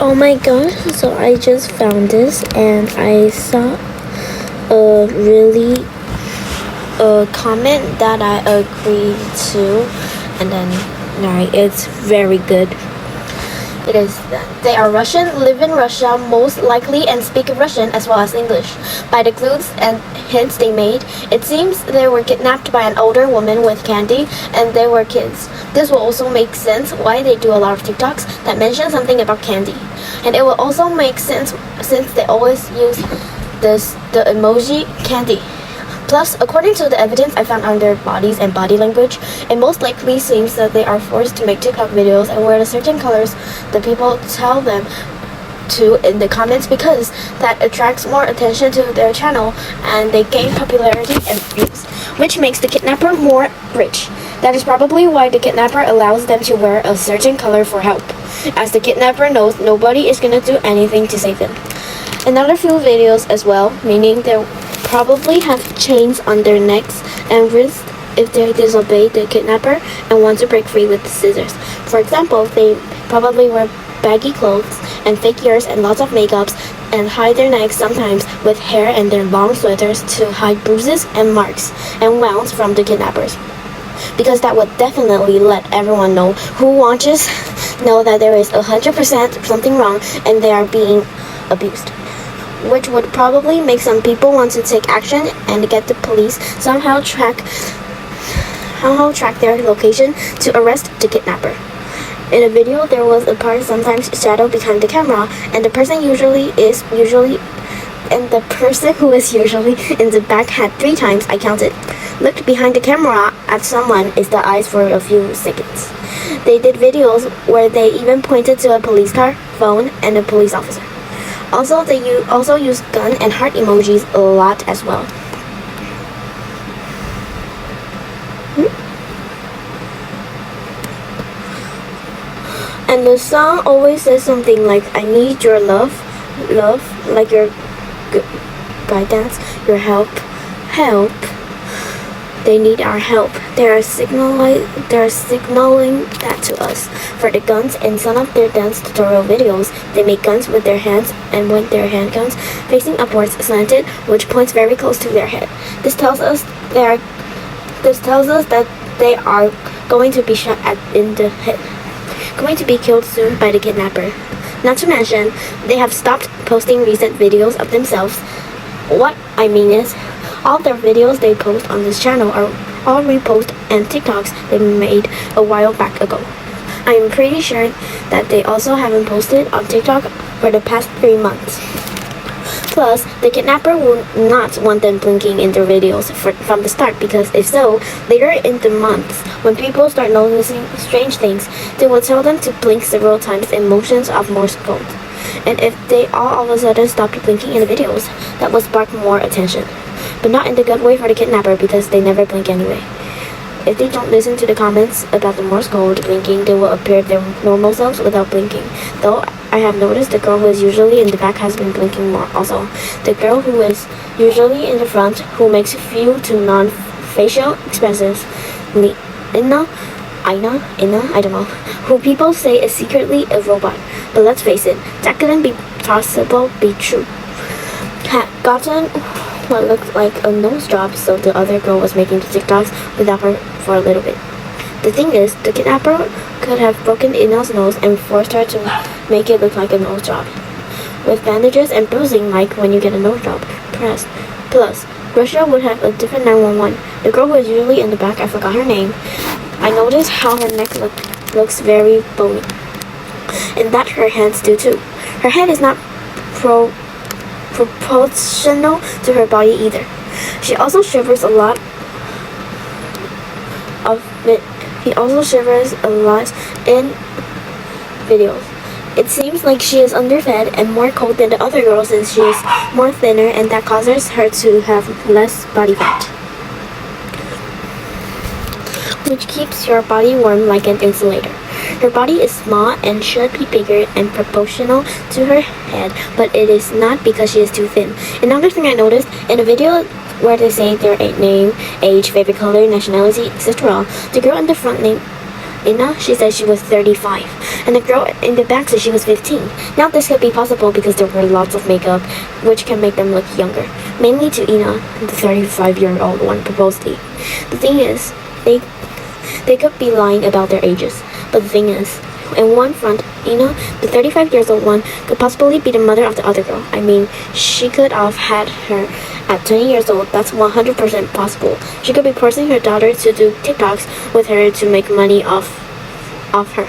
Oh my gosh, so I just found this and I saw a really comment that I agreed to, and then it's very good. It is. They are Russian, live in Russia most likely, and speak Russian as well as English. By the clues and hints they made, it seems they were kidnapped by an older woman with candy, and they were kids. This will also make sense why they do a lot of TikToks that mention something about candy. And it will also make sense since they always use the emoji candy. Plus, according to the evidence I found on their bodies and body language, it most likely seems that they are forced to make TikTok videos and wear the certain colors that people tell them to in the comments, because that attracts more attention to their channel and they gain popularity and views, which makes the kidnapper more rich. That is probably why the kidnapper allows them to wear a certain color for help, as the kidnapper knows nobody is gonna do anything to save them. Another few videos as well, meaning they probably have chains on their necks and wrists if they disobey the kidnapper and want to break free with the scissors. For example, they probably wear baggy clothes and fake ears and lots of makeups and hide their necks sometimes with hair and their long sweaters to hide bruises and marks and wounds from the kidnappers. Because that would definitely let everyone know who watches know that there is 100% something wrong and they are being abused, which would probably make some people want to take action and get the police somehow track their location to arrest the kidnapper. In a video, there was a part sometimes shadow behind the camera, and the person who is usually in the back had 3 times, I counted, looked behind the camera at someone is the eyes for a few seconds. They did videos where they even pointed to a police car, phone, and a police officer. Also, they also use gun and heart emojis a lot as well. And the song always says something like, I need your love, like your guidance, your help. They need our help. They are signaling that to us. For the guns in some of their dance tutorial videos, they make guns with their hands and with their handguns facing upwards slanted, which points very close to their head. This tells us that they are going to be shot in the head, going to be killed soon by the kidnapper. Not to mention, they have stopped posting recent videos of themselves. What I mean is, all their videos they post on this channel are all reposts and TikToks they made a while back ago. I am pretty sure that they also haven't posted on TikTok for the past 3 months. Plus, the kidnapper will not want them blinking in their videos from the start, because if so, later in the month, when people start noticing strange things, they will tell them to blink several times in motions of Morse code. And if they all of a sudden stopped blinking in the videos, that will spark more attention. But not in the good way for the kidnapper, because they never blink anyway. If they don't listen to the comments about the Morse code blinking, they will appear their normal selves without blinking. Though I have noticed the girl who is usually in the back has been blinking more also. The girl who is usually in the front, who makes few to non-facial expressions, Inna, I don't know, who people say is secretly a robot. But let's face it, that couldn't be true. Had gotten what looked like a nose job, so the other girl was making the TikToks without her for a little bit. The thing is, the kidnapper could have broken Ina's nose and forced her to make it look like a nose job, with bandages and bruising like when you get a nose job pressed. Plus, Russia would have a different 911. The girl who is usually in the back, I forgot her name. I noticed how her neck looks very bony, and that her hands do too. Her head is not proportional to her body either. She also shivers a lot He also shivers a lot in videos. It seems like she is underfed and more cold than the other girl, since she is more thinner, and that causes her to have less body fat, which keeps your body warm like an insulator. Her body is small and should be bigger and proportional to her head, but it is not because she is too thin. Another thing I noticed in a video where they say their name, age, favorite color, nationality, etc., the girl in the front name Ina, she said she was 35, and the girl in the back said she was 15. Now this could be possible because there were lots of makeup, which can make them look younger. Mainly to Ina, the 35-year-old one, supposedly. The thing is, they could be lying about their ages, but the thing is, in one front, Ina, the 35-year-old one, could possibly be the mother of the other girl. I mean, she could have had her at 20 years old. That's 100% possible. She could be forcing her daughter to do TikToks with her to make money off her.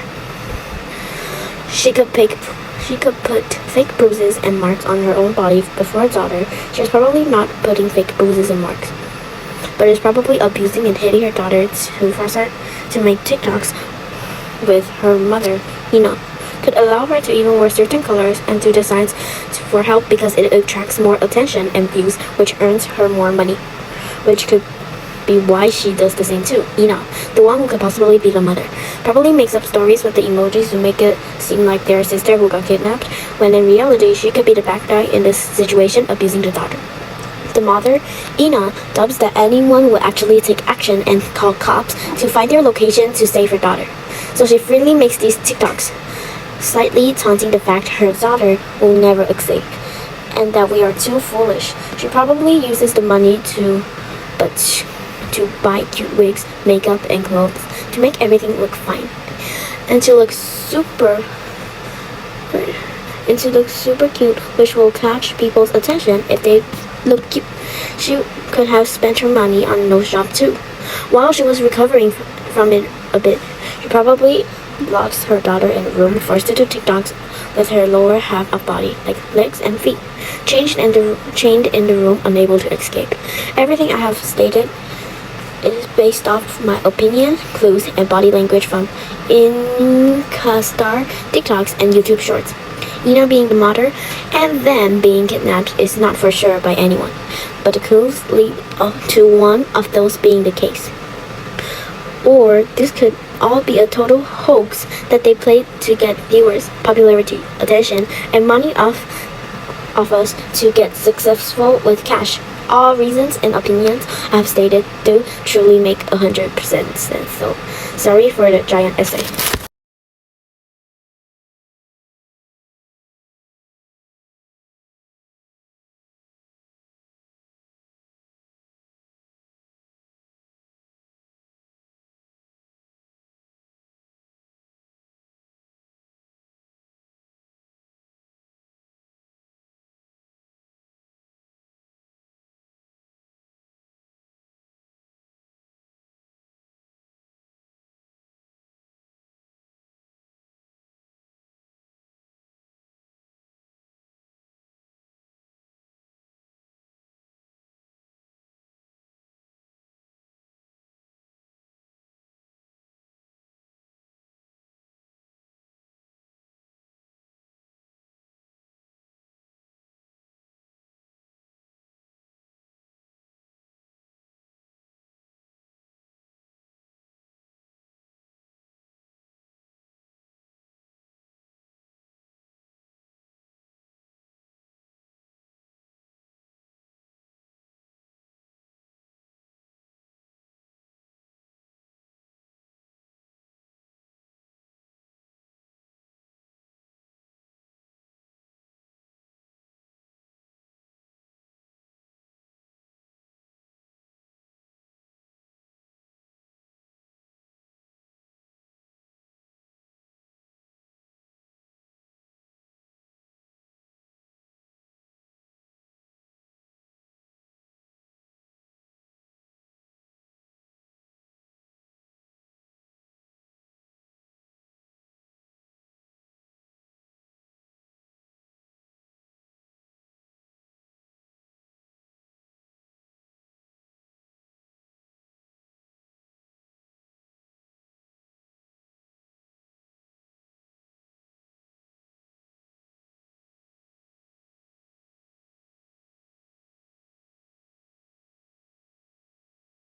She could put fake bruises and marks on her own body before her daughter. She's probably not putting fake bruises and marks, but is probably abusing and hitting her daughter to force her to make TikToks with her mother. Ina could allow her to even wear certain colors and do designs for help because it attracts more attention and views, which earns her more money, which could be why she does the same too. Ina, the one who could possibly be the mother, probably makes up stories with the emojis to make it seem like their sister who got kidnapped, when in reality she could be the bad guy in this situation, abusing the daughter. The mother, Ina, dubs that anyone will actually take action and call cops to find their location to save her daughter. So she freely makes these TikToks, slightly taunting the fact her daughter will never escape, and that we are too foolish. She probably uses the money to buy cute wigs, makeup, and clothes to make everything look fine, and to look super cute, which will catch people's attention if they look cute. She could have spent her money on a nose job too. While she was recovering from it a bit, she probably locks her daughter in a room, forced to do TikToks with her lower half of body, like legs and feet, chained in the room, unable to escape. Everything I have stated is based off my opinion, clues, and body language from Insta, TikToks, and YouTube Shorts. Ina being the mother and them being kidnapped is not for sure by anyone, but the clues lead to one of those being the case. Or this could all be a total hoax that they played to get viewers, popularity, attention, and money off us to get successful with cash. All reasons and opinions I have stated do truly make 100% sense. So, sorry for the giant essay.